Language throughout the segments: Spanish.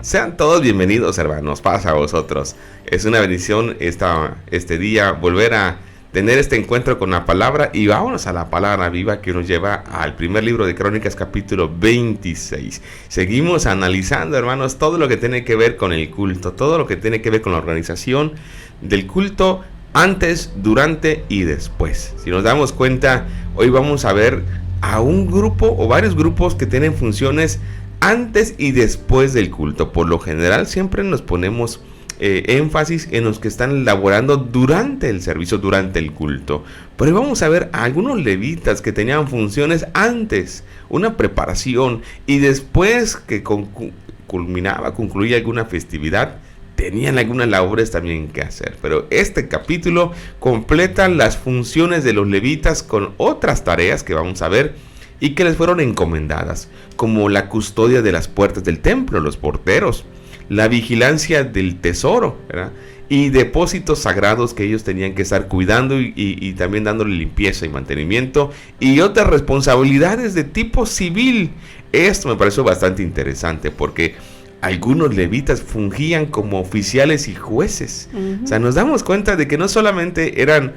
Sean todos bienvenidos, hermanos. Paz a vosotros. Es una bendición este día volver a tener este encuentro con la palabra, y vámonos a la palabra viva que nos lleva al primer libro de Crónicas, capítulo 26. Seguimos analizando, hermanos, todo lo que tiene que ver con el culto, todo lo que tiene que ver con la organización del culto antes, durante y después. Si nos damos cuenta, hoy vamos a ver a un grupo o varios grupos que tienen funciones antes y después del culto. Por lo general siempre nos ponemos énfasis en los que están laborando durante el servicio, durante el culto. Pero vamos a ver a algunos levitas que tenían funciones antes, una preparación, y después que concluía alguna festividad, tenían algunas labores también que hacer. Pero este capítulo completa las funciones de los levitas con otras tareas que vamos a ver y que les fueron encomendadas, como la custodia de las puertas del templo, los porteros, la vigilancia del tesoro, ¿verdad?, y depósitos sagrados que ellos tenían que estar cuidando y también dándole limpieza y mantenimiento, y otras responsabilidades de tipo civil. Esto me pareció bastante interesante porque algunos levitas fungían como oficiales y jueces. O sea, nos damos cuenta de que no solamente eran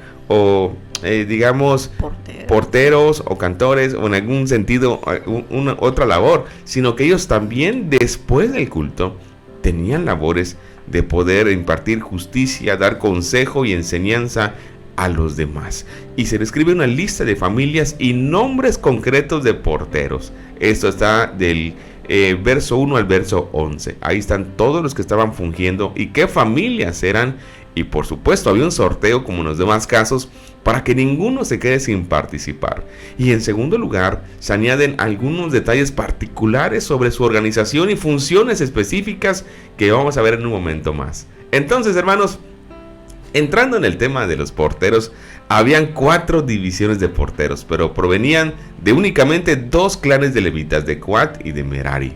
digamos porteros o cantores, o en algún sentido otra labor, sino que ellos también después del culto tenían labores de poder impartir justicia, dar consejo y enseñanza a los demás. Y se describe una lista de familias y nombres concretos de porteros. Esto está del verso 1 al verso 11. Ahí están todos los que estaban fungiendo y qué familias eran. Y por supuesto había un sorteo, como en los demás casos, para que ninguno se quede sin participar. Y en segundo lugar, se añaden algunos detalles particulares sobre su organización y funciones específicas que vamos a ver en un momento más. Entonces, hermanos, entrando en el tema de los porteros, habían 4 divisiones de porteros, pero provenían de únicamente 2 clanes de levitas, de Coat y de Merari.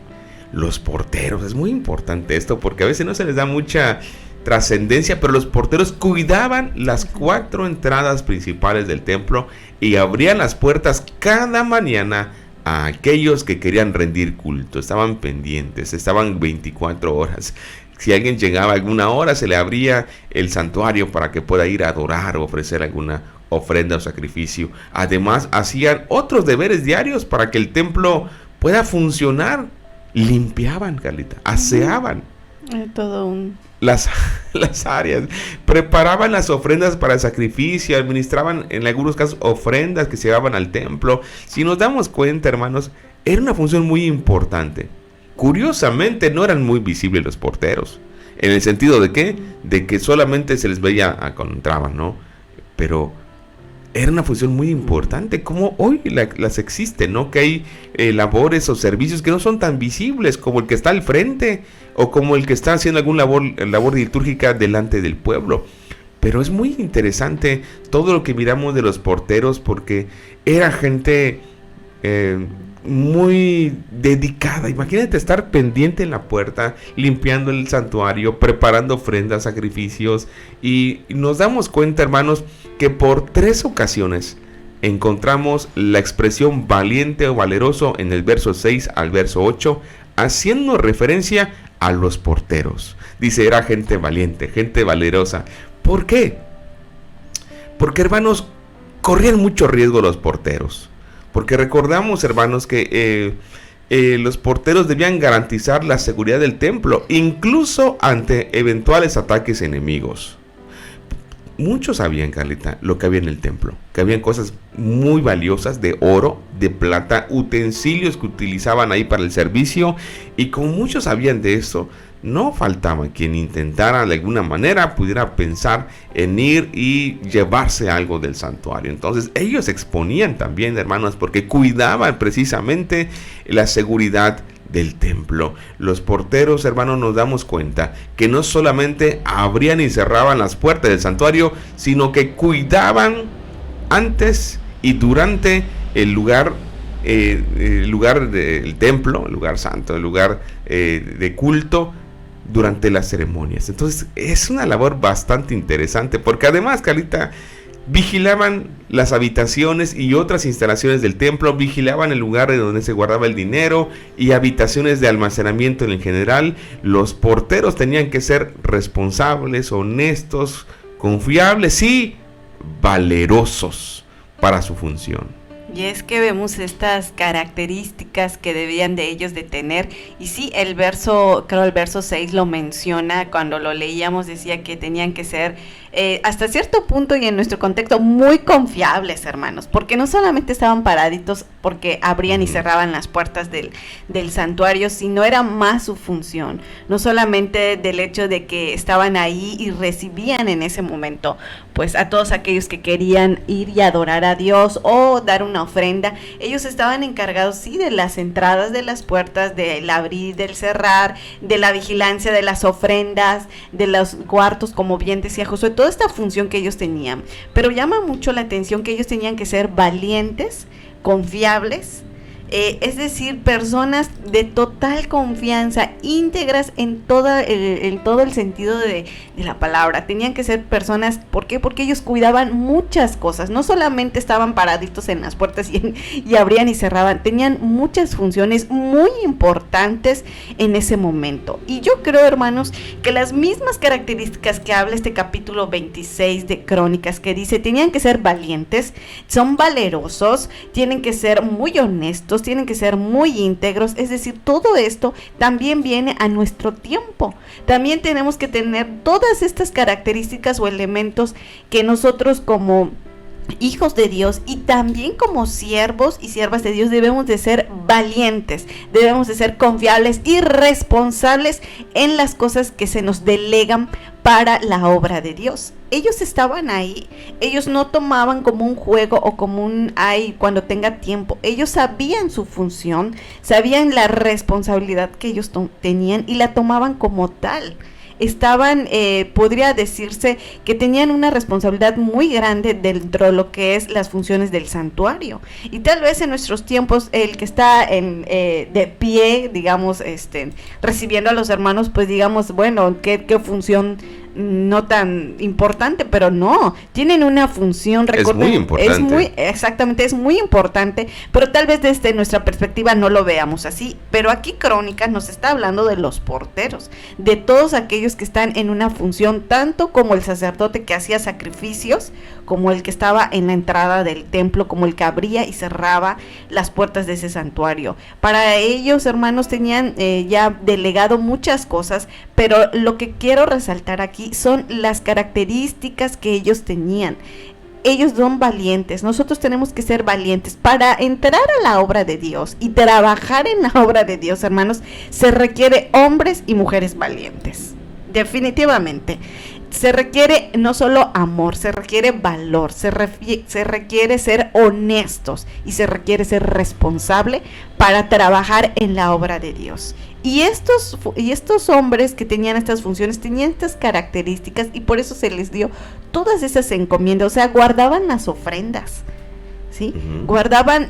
Los porteros, es muy importante esto porque a veces no se les da mucha trascendencia, pero los porteros cuidaban las 4 entradas principales del templo y abrían las puertas cada mañana a aquellos que querían rendir culto. Estaban pendientes, estaban 24 horas. Si alguien llegaba a alguna hora, se le abría el santuario para que pueda ir a adorar o ofrecer alguna ofrenda o sacrificio. Además, hacían otros deberes diarios para que el templo pueda funcionar. Limpiaban, Carlita, aseaban las áreas, preparaban las ofrendas para el sacrificio, administraban en algunos casos ofrendas que se llevaban al templo. Si nos damos cuenta, hermanos, era una función muy importante. Curiosamente no eran muy visibles los porteros, en el sentido de que solamente se les veía cuando entraban, ¿no? Pero era una función muy importante, como hoy las existen, ¿no? Que hay labores o servicios que no son tan visibles, como el que está al frente o como el que está haciendo alguna labor litúrgica delante del pueblo. Pero es muy interesante todo lo que miramos de los porteros, porque era gente muy dedicada. Imagínate estar pendiente en la puerta, limpiando el santuario, preparando ofrendas, sacrificios. Y nos damos cuenta, hermanos, que por 3 ocasiones encontramos la expresión valiente o valeroso en el verso 6 al verso 8, haciendo referencia a los porteros. Dice, era gente valiente, gente valerosa. ¿Por qué? Porque, hermanos, corrían mucho riesgo los porteros. Porque recordamos, hermanos, que los porteros debían garantizar la seguridad del templo, incluso ante eventuales ataques enemigos. Muchos sabían, Carlita, lo que había en el templo, que habían cosas muy valiosas de oro, de plata, utensilios que utilizaban ahí para el servicio, y como muchos sabían de eso, no faltaba quien intentara de alguna manera pudiera pensar en ir y llevarse algo del santuario. Entonces ellos exponían también, hermanos, porque cuidaban precisamente la seguridad del templo. Los porteros, hermanos, nos damos cuenta que no solamente abrían y cerraban las puertas del santuario, sino que cuidaban antes y durante el lugar del templo, el lugar santo, el lugar de culto, durante las ceremonias. Entonces es una labor bastante interesante, porque además, Carlita, Vigilaban las habitaciones y otras instalaciones del templo, vigilaban el lugar de donde se guardaba el dinero y habitaciones de almacenamiento en general. Los porteros tenían que ser responsables, honestos, confiables y valerosos para su función. Y es que vemos estas características que debían de ellos de tener. Y sí, el verso 6 lo menciona. Cuando lo leíamos decía que tenían que ser hasta cierto punto y en nuestro contexto muy confiables, hermanos, porque no solamente estaban paraditos porque abrían y cerraban las puertas del santuario, sino era más su función, no solamente del hecho de que estaban ahí y recibían en ese momento pues a todos aquellos que querían ir y adorar a Dios o dar una ofrenda. Ellos estaban encargados sí de las entradas de las puertas, del abrir, del cerrar, de la vigilancia de las ofrendas, de los cuartos, como bien decía Josué, toda esta función que ellos tenían. Pero llama mucho la atención que ellos tenían que ser valientes, confiables, es decir, personas de total confianza, íntegras en todo el sentido de la palabra. Tenían que ser personas, ¿por qué? Porque ellos cuidaban muchas cosas, no solamente estaban paraditos en las puertas y abrían y cerraban, tenían muchas funciones muy importantes en ese momento. Y yo creo, hermanos, que las mismas características que habla este capítulo 26 de Crónicas, que dice, tenían que ser valientes, son valerosos, tienen que ser muy honestos, tienen que ser muy íntegros, es decir, todo esto también viene a nuestro tiempo. También tenemos que tener todas estas características o elementos que nosotros como hijos de Dios y también como siervos y siervas de Dios debemos de ser valientes, debemos de ser confiables y responsables en las cosas que se nos delegan para la obra de Dios. Ellos estaban ahí, ellos no tomaban como un juego o como un ay cuando tenga tiempo. Ellos sabían su función, sabían la responsabilidad que ellos tenían y la tomaban como tal. Estaban, podría decirse que tenían una responsabilidad muy grande dentro de lo que es las funciones del santuario. Y tal vez en nuestros tiempos el que está de pie, digamos, recibiendo a los hermanos, pues digamos, bueno, ¿qué función? No tan importante, pero no, tienen una función, recuerden, es muy importante. Exactamente, es muy importante, pero tal vez desde nuestra perspectiva no lo veamos así. Pero aquí Crónicas nos está hablando de los porteros, de todos aquellos que están en una función, tanto como el sacerdote que hacía sacrificios, como el que estaba en la entrada del templo, como el que abría y cerraba las puertas de ese santuario. Para ellos, hermanos, tenían ya delegado muchas cosas, pero lo que quiero resaltar aquí son las características que ellos tenían. Ellos son valientes, nosotros tenemos que ser valientes. Para entrar a la obra de Dios y trabajar en la obra de Dios, hermanos, se requiere hombres y mujeres valientes, definitivamente. Se requiere no solo amor, se requiere valor, se requiere ser honestos y se requiere ser responsable para trabajar en la obra de Dios. Y estos hombres que tenían estas funciones, tenían estas características y por eso se les dio todas esas encomiendas, o sea, guardaban las ofrendas, ¿sí? Guardaban,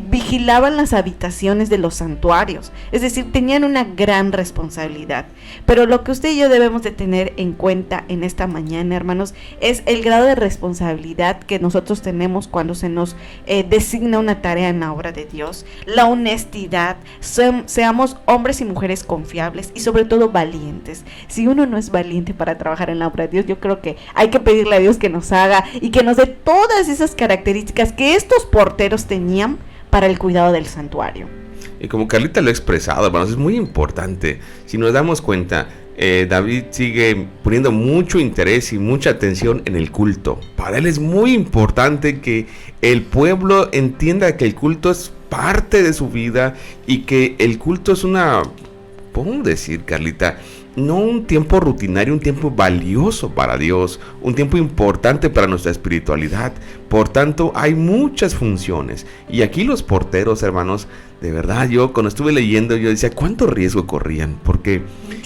vigilaban las habitaciones de los santuarios, es decir, tenían una gran responsabilidad. Pero lo que usted y yo debemos de tener en cuenta en esta mañana, hermanos, es el grado de responsabilidad que nosotros tenemos cuando se nos designa una tarea en la obra de Dios, la honestidad, seamos hombres y mujeres confiables y sobre todo valientes. Si uno no es valiente para trabajar en la obra de Dios, yo creo que hay que pedirle a Dios que nos haga y que nos dé todas esas características que estos porteros tenían para el cuidado del santuario. Y como Carlita lo ha expresado, hermanos, es muy importante. Si nos damos cuenta, David sigue poniendo mucho interés y mucha atención en el culto. Para él es muy importante que el pueblo entienda que el culto es parte de su vida y que el culto es ¿podemos decir, Carlita? No un tiempo rutinario, un tiempo valioso para Dios, un tiempo importante para nuestra espiritualidad. Por tanto, hay muchas funciones. Y aquí los porteros, hermanos, de verdad, yo cuando estuve leyendo, yo decía, ¿cuánto riesgo corrían? Porque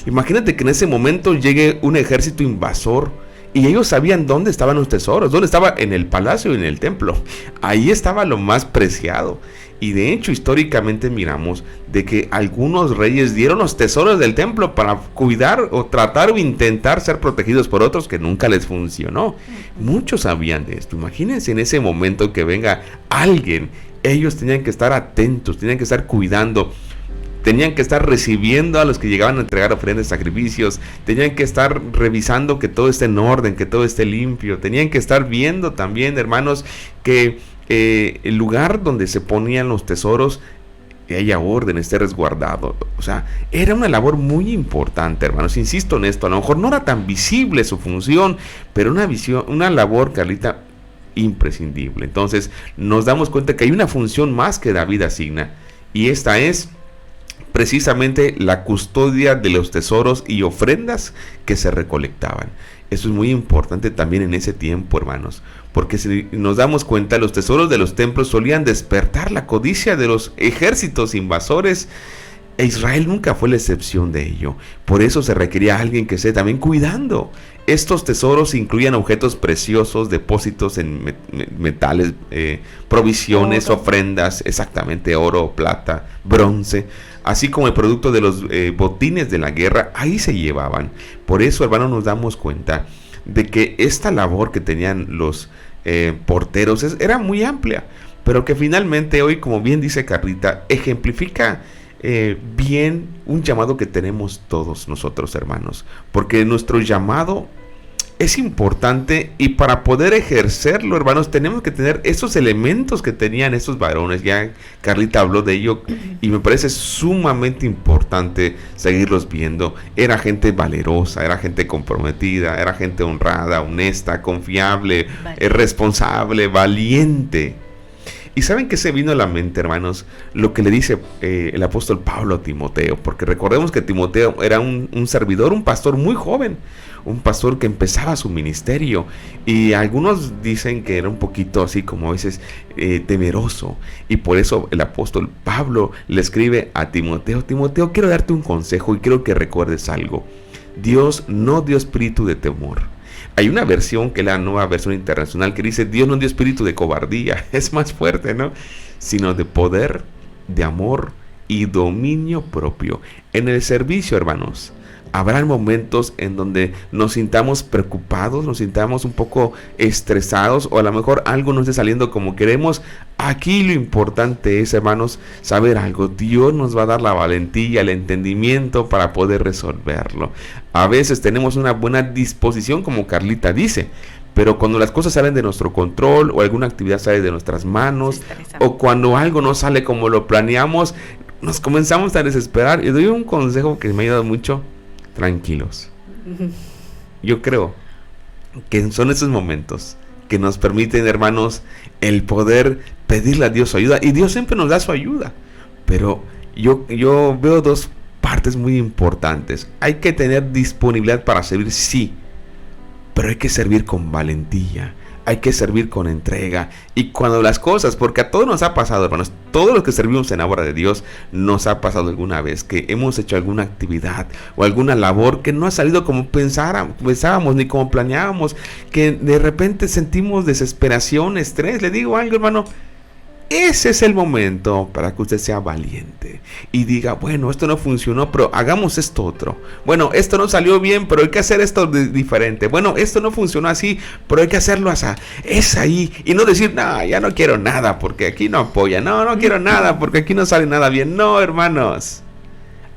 imagínate que en ese momento llegue un ejército invasor Y ellos sabían dónde estaban los tesoros, dónde estaba, en el palacio y en el templo. Ahí estaba lo más preciado. Y de hecho, históricamente miramos de que algunos reyes dieron los tesoros del templo para cuidar o tratar o intentar ser protegidos por otros, que nunca les funcionó. Muchos sabían de esto. Imagínense en ese momento que venga alguien. Ellos tenían que estar atentos, tenían que estar cuidando, tenían que estar recibiendo a los que llegaban a entregar ofrendas, sacrificios, tenían que estar revisando que todo esté en orden, que todo esté limpio, tenían que estar viendo también, hermanos, que el lugar donde se ponían los tesoros haya orden, esté resguardado. O sea, era una labor muy importante, hermanos. Insisto en esto, a lo mejor no era tan visible su función, pero una labor, Carlita, imprescindible. Entonces nos damos cuenta que hay una función más que David asigna, y esta es precisamente la custodia de los tesoros y ofrendas que se recolectaban. Eso es muy importante también en ese tiempo, hermanos, porque si nos damos cuenta, los tesoros de los templos solían despertar la codicia de los ejércitos invasores, e Israel nunca fue la excepción de ello. Por eso se requería alguien que esté también cuidando. Estos tesoros incluían objetos preciosos, depósitos en metales, provisiones, ofrendas, exactamente, oro, plata, bronce, así como el producto de los botines de la guerra, ahí se llevaban. Por eso, hermanos, nos damos cuenta de que esta labor que tenían los porteros era muy amplia, pero que finalmente hoy, como bien dice Carlita, ejemplifica bien un llamado que tenemos todos nosotros, hermanos, porque nuestro llamado es importante, y para poder ejercerlo, hermanos, tenemos que tener esos elementos que tenían esos varones. Ya Carlita habló de ello y me parece sumamente importante seguirlos viendo. Era gente valerosa, era gente comprometida, era gente honrada, honesta, confiable, responsable, valiente. ¿Y saben qué se vino a la mente, hermanos? Lo que le dice el apóstol Pablo a Timoteo, porque recordemos que Timoteo era un servidor, un pastor muy joven, un pastor que empezaba su ministerio, y algunos dicen que era un poquito así como a veces temeroso, y por eso el apóstol Pablo le escribe a Timoteo: Timoteo, quiero darte un consejo y quiero que recuerdes algo. Dios no dio espíritu de temor. Hay una versión, que es la Nueva Versión Internacional, que dice: Dios no dio espíritu de cobardía. Es más fuerte, ¿no? Sino de poder, de amor y dominio propio. En el servicio, hermanos, habrán momentos en donde nos sintamos preocupados, nos sintamos un poco estresados, o a lo mejor algo no esté saliendo como queremos. Aquí lo importante es, hermanos, saber algo. Dios nos va a dar la valentía, el entendimiento para poder resolverlo. A veces tenemos una buena disposición, como Carlita dice, pero cuando las cosas salen de nuestro control, o alguna actividad sale de nuestras manos, o cuando algo no sale como lo planeamos, nos comenzamos a desesperar. Y doy un consejo que me ha ayudado mucho: tranquilos. Yo creo que son esos momentos que nos permiten, hermanos, el poder pedirle a Dios su ayuda, y Dios siempre nos da su ayuda. Pero yo veo dos partes muy importantes. Hay que tener disponibilidad para servir, sí, pero hay que servir con valentía, hay que servir con entrega. Y cuando las cosas, porque a todos nos ha pasado, hermanos, todos los que servimos en la obra de Dios, nos ha pasado alguna vez que hemos hecho alguna actividad o alguna labor que no ha salido como pensábamos ni como planeábamos, que de repente sentimos desesperación, estrés. Le digo algo, hermano: ese es el momento para que usted sea valiente y diga: bueno, esto no funcionó, pero hagamos esto otro. Bueno, esto no salió bien, pero hay que hacer esto diferente. Bueno, esto no funcionó así, pero hay que hacerlo así. Es ahí. Y no decir: no, ya no quiero nada porque aquí no apoya. No quiero nada porque aquí no sale nada bien. No, hermanos,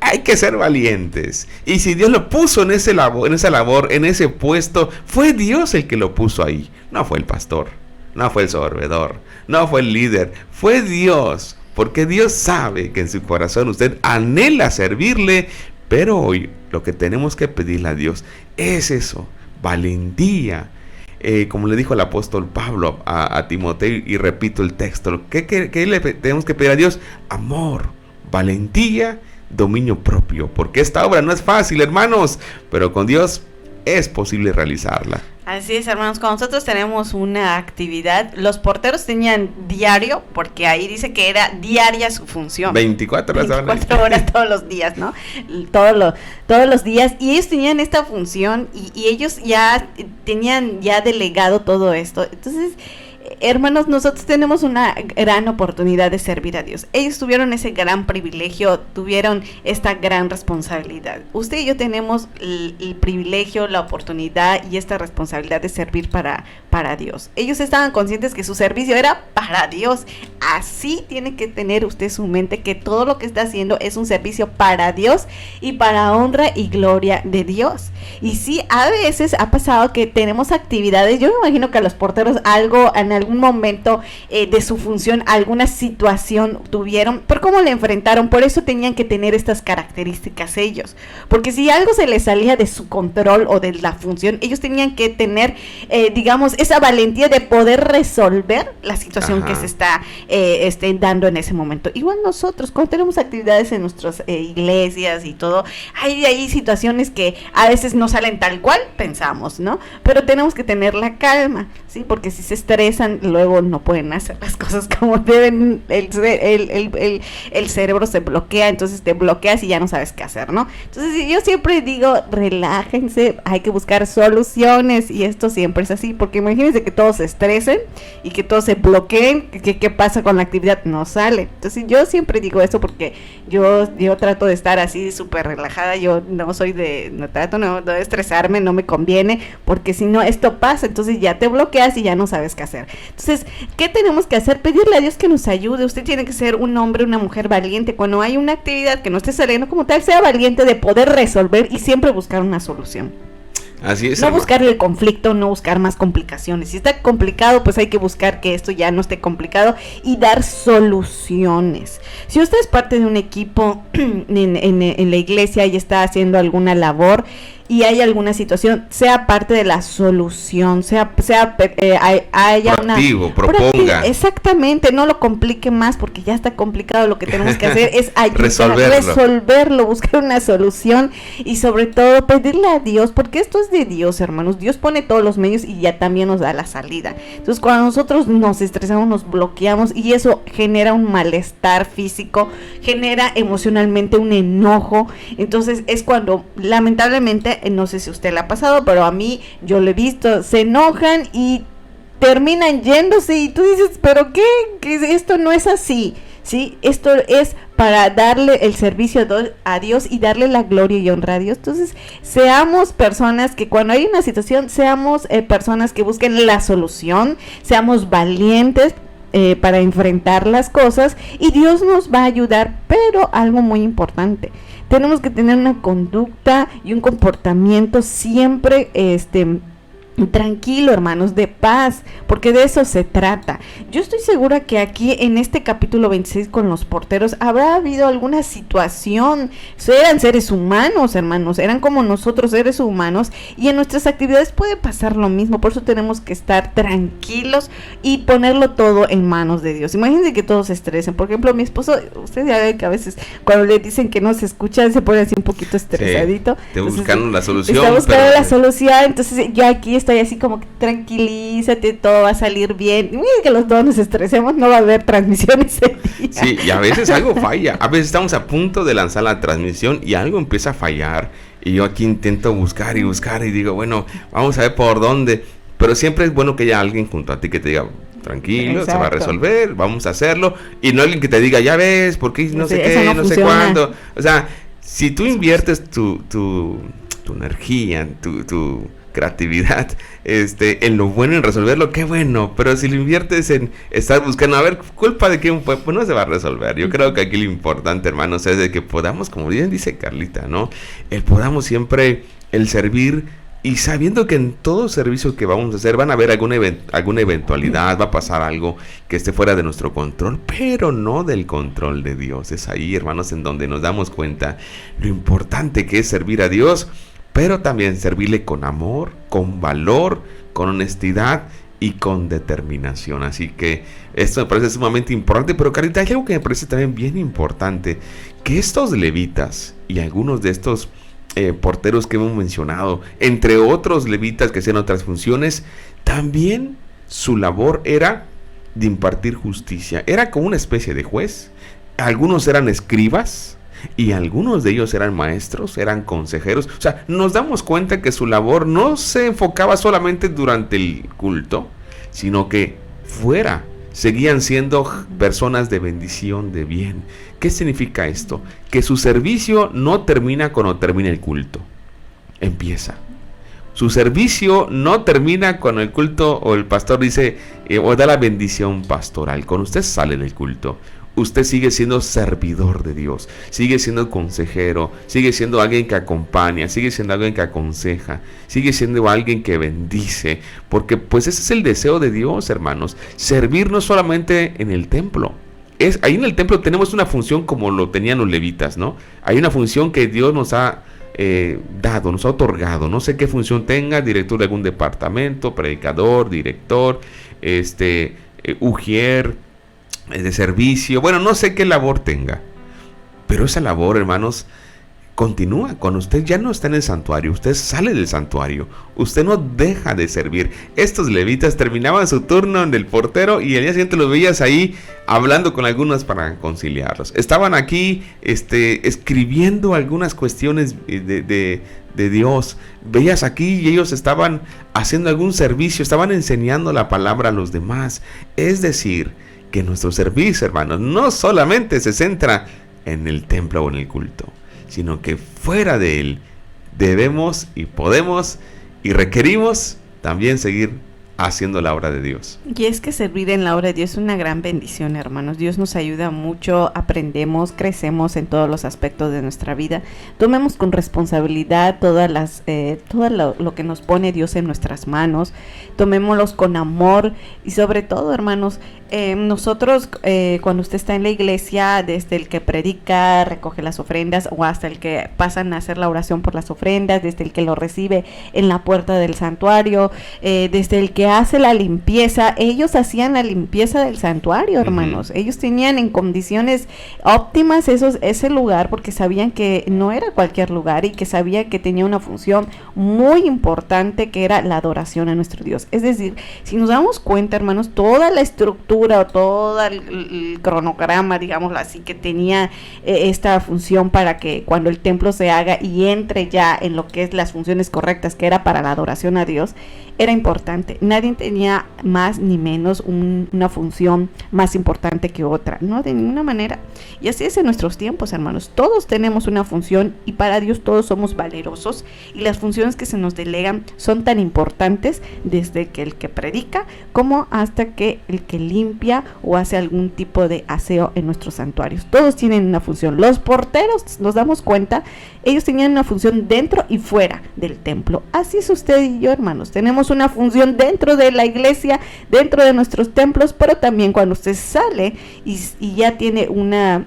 hay que ser valientes. Y si Dios lo puso en esa labor, en ese puesto, fue Dios el que lo puso ahí. No fue el pastor, no fue el sorbedor, no fue el líder, fue Dios. Porque Dios sabe que en su corazón usted anhela servirle. Pero hoy lo que tenemos que pedirle a Dios es eso: valentía. Como le dijo el apóstol Pablo a Timoteo, y repito el texto, ¿qué le tenemos que pedir a Dios? Amor, valentía, dominio propio. Porque esta obra no es fácil, hermanos, pero con Dios es posible realizarla. Así es, hermanos, cuando nosotros tenemos una actividad, los porteros tenían diario, porque ahí dice que era diaria su función. 24 horas. 24 horas todos los días, ¿no? Todos los días, y ellos tenían esta función y ellos ya tenían ya delegado todo esto. Entonces, hermanos, nosotros tenemos una gran oportunidad de servir a Dios. Ellos tuvieron ese gran privilegio, tuvieron esta gran responsabilidad. Usted y yo tenemos el privilegio, la oportunidad y esta responsabilidad de servir para Dios. Ellos estaban conscientes que su servicio era para Dios. Así tiene que tener usted su mente, que todo lo que está haciendo es un servicio para Dios y para honra y gloria de Dios. Y sí, a veces ha pasado que tenemos actividades, yo me imagino que a los porteros algo en algún momento de su función, alguna situación tuvieron, pero cómo le enfrentaron, por eso tenían que tener estas características ellos, porque si algo se les salía de su control o de la función, ellos tenían que tener, digamos, esa valentía de poder resolver la situación que se está dando en ese momento. Igual nosotros, cuando tenemos actividades en nuestras iglesias y todo, hay situaciones que a veces no salen tal cual pensamos, ¿no? Pero tenemos que tener la calma, ¿sí? Porque si se estresan, luego no pueden hacer las cosas como deben, el cerebro se bloquea, entonces te bloqueas y ya no sabes qué hacer, ¿no? Entonces yo siempre digo, relájense, hay que buscar soluciones, y esto siempre es así, porque imagínense que todos se estresen y que todos se bloqueen, ¿qué pasa con la actividad? No sale. Entonces yo siempre digo eso porque yo trato de estar así súper relajada, yo no soy no de estresarme, no me conviene, porque si no esto pasa, entonces ya te bloqueas y ya no sabes qué hacer. Entonces, ¿qué tenemos que hacer? Pedirle a Dios que nos ayude. Usted tiene que ser un hombre, una mujer valiente. Cuando hay una actividad que no esté saliendo como tal, sea valiente de poder resolver y siempre buscar una solución. Así es. No buscar el conflicto, no buscar más complicaciones. Si está complicado, pues hay que buscar que esto ya no esté complicado y dar soluciones. Si usted es parte de un equipo en la iglesia y está haciendo alguna labor y hay alguna situación, sea parte de la solución, haya proactivo, proponga. Exactamente, no lo complique más porque ya está complicado. Lo que tenemos que hacer es resolverlo, buscar una solución y sobre todo pedirle a Dios, porque esto es de Dios, hermanos. Dios pone todos los medios y ya también nos da la salida. Entonces, cuando nosotros nos estresamos, nos bloqueamos y eso genera un malestar físico, genera emocionalmente un enojo. Entonces, es cuando lamentablemente, no sé si a usted le ha pasado, pero a mí yo lo he visto, se enojan y terminan yéndose y tú dices, pero ¿qué? Esto no es así, ¿sí? Esto es para darle el servicio a Dios y darle la gloria y honra a Dios. Entonces, seamos personas que cuando hay una situación, seamos personas que busquen la solución, seamos valientes para enfrentar las cosas y Dios nos va a ayudar, pero algo muy importante, tenemos que tener una conducta y un comportamiento siempre tranquilo, hermanos, de paz, porque de eso se trata. Yo estoy segura que aquí en este capítulo 26 con los porteros habrá habido alguna situación. Eran seres humanos, hermanos, eran como nosotros, seres humanos, y en nuestras actividades puede pasar lo mismo. Por eso tenemos que estar tranquilos y ponerlo todo en manos de Dios. Imagínense que todos se estresen. Por ejemplo, mi esposo, ustedes ya ven que a veces cuando le dicen que no se escucha, se pone así un poquito estresadito. Sí, buscando la solución. Está buscando la solución, entonces yo aquí estoy así como que tranquilízate, todo va a salir bien. Mira que los dos nos estresemos, no va a haber transmisión ese día. Sí, y a veces algo falla. A veces estamos a punto de lanzar la transmisión y algo empieza a fallar. Y yo aquí intento buscar y digo, bueno, vamos a ver por dónde. Pero siempre es bueno que haya alguien junto a ti que te diga, tranquilo, se va a resolver, vamos a hacerlo. Y no alguien que te diga, ya ves, porque no sé qué, no sé cuándo. O sea, si tú inviertes tu energía, tu creatividad en lo bueno, en resolverlo, qué bueno, pero si lo inviertes en estar buscando a ver culpa de quién fue, pues no se va a resolver. Yo creo que aquí lo importante, hermanos, es de que podamos, como bien dice Carlita, ¿no? Podamos siempre el servir y sabiendo que en todo servicio que vamos a hacer van a haber alguna eventualidad, va a pasar algo que esté fuera de nuestro control, pero no del control de Dios. Es ahí, hermanos, en donde nos damos cuenta lo importante que es servir a Dios, pero también servirle con amor, con valor, con honestidad y con determinación. Así que esto me parece sumamente importante. Pero Carita, hay algo que me parece también bien importante, que estos levitas y algunos de estos porteros que hemos mencionado, entre otros levitas que hacían otras funciones, también su labor era de impartir justicia. Era como una especie de juez. Algunos eran escribas y algunos de ellos eran maestros, eran consejeros. O sea, nos damos cuenta que su labor no se enfocaba solamente durante el culto, sino que fuera seguían siendo personas de bendición, de bien. ¿Qué significa esto? Que su servicio no termina cuando termina el culto, empieza. Su servicio no termina cuando el culto o el pastor dice o da la bendición pastoral. Cuando usted sale del culto, usted sigue siendo servidor de Dios, sigue siendo consejero, sigue siendo alguien que acompaña, sigue siendo alguien que aconseja, sigue siendo alguien que bendice, porque pues ese es el deseo de Dios, hermanos, servir no solamente en el templo. Ahí en el templo tenemos una función como lo tenían los levitas, ¿no? Hay una función que Dios nos ha dado, nos ha otorgado. No sé qué función tenga, director de algún departamento, predicador, director, ujier, de servicio. Bueno, no sé qué labor tenga, pero esa labor, hermanos, continúa. Cuando usted ya no está en el santuario, usted sale del santuario, usted no deja de servir. Estos levitas terminaban su turno en el portero y al día siguiente los veías ahí hablando con algunos para conciliarlos. Estaban aquí escribiendo algunas cuestiones de Dios. Veías aquí y ellos estaban haciendo algún servicio, estaban enseñando la palabra a los demás. Es decir, que nuestro servicio, hermanos, no solamente se centra en el templo o en el culto, sino que fuera de él debemos y podemos y requerimos también seguir haciendo la obra de Dios. Y es que servir en la obra de Dios es una gran bendición, hermanos. Dios nos ayuda mucho, aprendemos, crecemos en todos los aspectos de nuestra vida. Tomemos con responsabilidad todo lo que nos pone Dios en nuestras manos. Tomémoslos con amor y sobre todo, hermanos, nosotros cuando usted está en la iglesia, desde el que predica, recoge las ofrendas o hasta el que pasan a hacer la oración por las ofrendas, desde el que lo recibe en la puerta del santuario, desde el que hace la limpieza, ellos hacían la limpieza del santuario, hermanos. Ellos tenían en condiciones óptimas ese lugar porque sabían que no era cualquier lugar y que sabían que tenía una función muy importante que era la adoración a nuestro Dios. Es decir, si nos damos cuenta, hermanos, toda la estructura o todo el cronograma, digámoslo así, que tenía esta función para que cuando el templo se haga y entre ya en lo que es las funciones correctas, que era para la adoración a Dios, era importante. Nadie tenía más ni menos una función más importante que otra, no, de ninguna manera. Y así es en nuestros tiempos, hermanos. Todos tenemos una función y para Dios todos somos valerosos y las funciones que se nos delegan son tan importantes desde que el que predica como hasta que el que limpia o hace algún tipo de aseo en nuestros santuarios. Todos tienen una función. Los porteros, nos damos cuenta, ellos tenían una función dentro y fuera del templo. Así es usted y yo, hermanos. Tenemos una función dentro de la iglesia, dentro de nuestros templos, pero también cuando usted sale y ya tiene una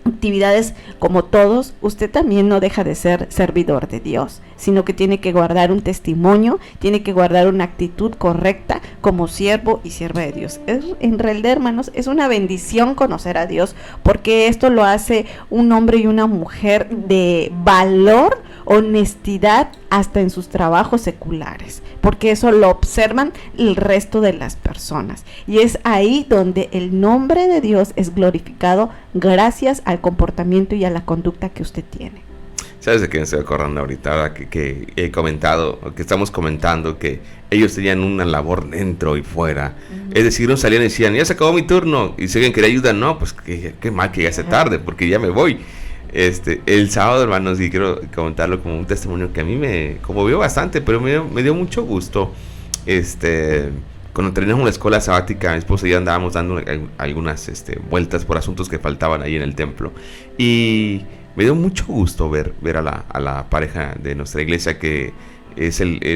actividades como todos, usted también no deja de ser servidor de Dios, sino que tiene que guardar un testimonio, tiene que guardar una actitud correcta como siervo y sierva de Dios. En realidad, hermanos, es una bendición conocer a Dios, porque esto lo hace un hombre y una mujer de valor, honestidad, hasta en sus trabajos seculares, porque eso lo observan el resto de las personas, y es ahí donde el nombre de Dios es glorificado gracias al comportamiento y a la conducta que usted tiene. ¿Sabes de qué me estoy acordando ahorita? Ahora que he comentado, que estamos comentando que ellos tenían una labor dentro y fuera. Es decir, no salían y decían, ya se acabó mi turno, y si alguien quería ayuda, no, pues qué mal que ya se tarde, porque ya me voy. El sábado, hermanos, y quiero comentarlo como un testimonio que a mí me conmovió bastante, pero me dio mucho gusto. Cuando terminamos la escuela sabática, mi esposa y yo andábamos dando algunas vueltas por asuntos que faltaban ahí en el templo, y me dio mucho gusto ver a la pareja de nuestra iglesia, que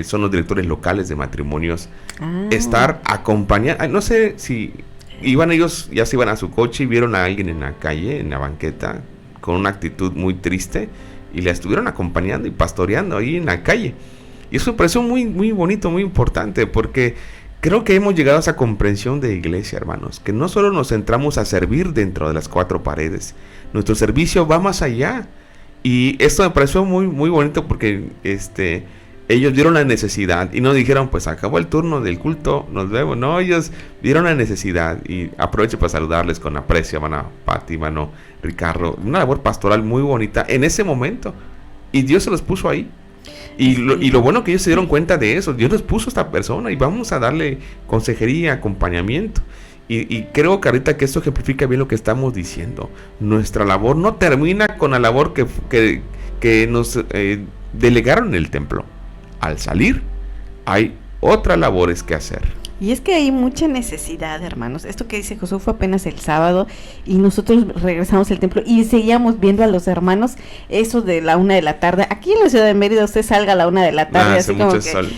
son los directores locales de matrimonios, estar acompañando. No sé si ellos ya se iban a su coche y vieron a alguien en la calle, en la banqueta, con una actitud muy triste, y la estuvieron acompañando y pastoreando ahí en la calle. Y eso me pareció muy, muy bonito, muy importante, porque creo que hemos llegado a esa comprensión de iglesia, hermanos, que no solo nos centramos a servir dentro de las cuatro paredes, nuestro servicio va más allá. Y esto me pareció muy, muy bonito porque ellos vieron la necesidad y no dijeron, pues acabó el turno del culto, nos vemos. No, ellos vieron la necesidad y aprovecho para saludarles con aprecio, hermana Pati, hermano Ricardo. Una labor pastoral muy bonita en ese momento. Y Dios se los puso ahí. Y lo bueno que ellos se dieron cuenta de eso. Dios les puso a esta persona y vamos a darle consejería, acompañamiento. Y creo, Carita, que esto ejemplifica bien lo que estamos diciendo. Nuestra labor no termina con la labor que nos delegaron en el templo. Al salir, hay otras labores que hacer. Y es que hay mucha necesidad, hermanos. Esto que dice Josué fue apenas el sábado y nosotros regresamos al templo y seguíamos viendo a los hermanos eso de la 1 de la tarde. Aquí en la ciudad de Mérida usted salga a la 1 de la tarde, así como que, sol.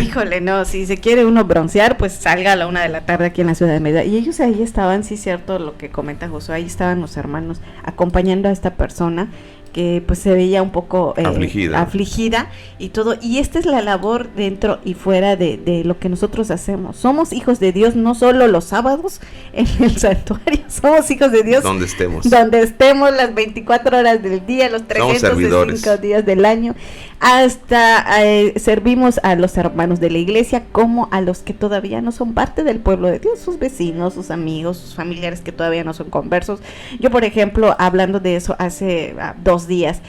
Híjole, no, si se quiere uno broncear, pues salga a la 1 de la tarde aquí en la ciudad de Mérida. Y ellos ahí estaban, sí, cierto lo que comenta Josué, ahí estaban los hermanos acompañando a esta persona que pues se veía un poco afligida y todo, y esta es la labor dentro y fuera de lo que nosotros hacemos. Somos hijos de Dios no solo los sábados en el santuario, somos hijos de Dios donde estemos las 24 horas del día, los 365 días del año, hasta servimos a los hermanos de la iglesia como a los que todavía no son parte del pueblo de Dios, sus vecinos, sus amigos, sus familiares que todavía no son conversos. Yo, por ejemplo, hablando de eso hace 2 días,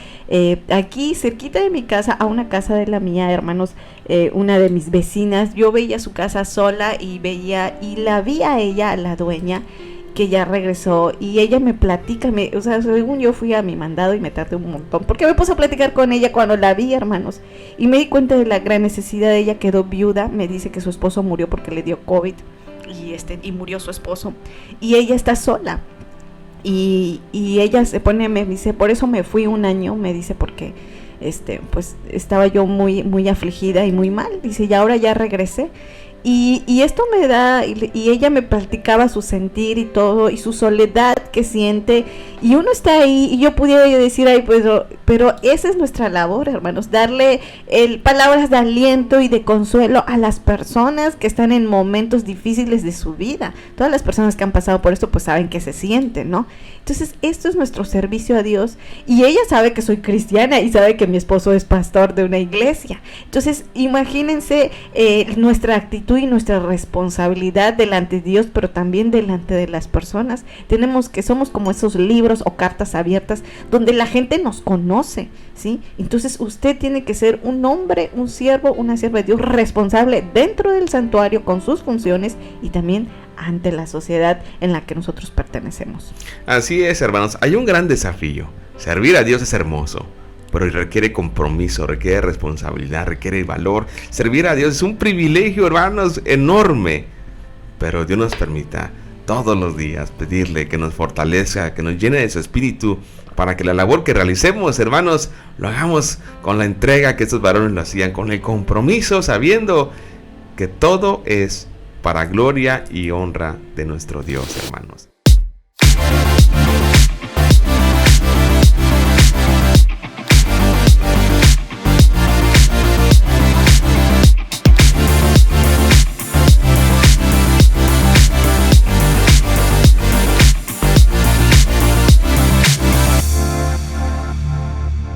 aquí cerquita de mi casa, a una casa de la mía, hermanos, una de mis vecinas, yo veía su casa sola y la vi a ella, a la dueña, que ya regresó, y ella me platica, o sea, según yo fui a mi mandado y me tardé un montón, porque me puse a platicar con ella cuando la vi, hermanos, y me di cuenta de la gran necesidad. Ella quedó viuda, me dice que su esposo murió porque le dio COVID, y murió su esposo, y ella está sola, y ella se pone, me dice, por eso me fui un año, me dice, porque pues estaba yo muy, muy afligida y muy mal, dice, y ahora ya regresé. Y esto me da, y ella me platicaba su sentir y todo, y su soledad que siente, y uno está ahí, y yo pudiera decir, ay, pues, pero esa es nuestra labor, hermanos, darle palabras de aliento y de consuelo a las personas que están en momentos difíciles de su vida. Todas las personas que han pasado por esto, pues saben que se sienten, ¿no? Entonces, esto es nuestro servicio a Dios, y ella sabe que soy cristiana, y sabe que mi esposo es pastor de una iglesia. Entonces, imagínense nuestra actitud y nuestra responsabilidad delante de Dios, pero también delante de las personas. Somos como esos libros o cartas abiertas donde la gente nos conoce, ¿sí? Entonces usted tiene que ser un hombre, un siervo, una sierva de Dios responsable dentro del santuario con sus funciones y también ante la sociedad en la que nosotros pertenecemos. Así es, hermanos, hay un gran desafío. Servir a Dios es hermoso, pero requiere compromiso, requiere responsabilidad, requiere valor. Servir a Dios es un privilegio, hermanos, enorme. Pero Dios nos permita todos los días pedirle que nos fortalezca, que nos llene de su espíritu, para que la labor que realicemos, hermanos, lo hagamos con la entrega que estos varones lo hacían, con el compromiso, sabiendo que todo es para gloria y honra de nuestro Dios, hermanos.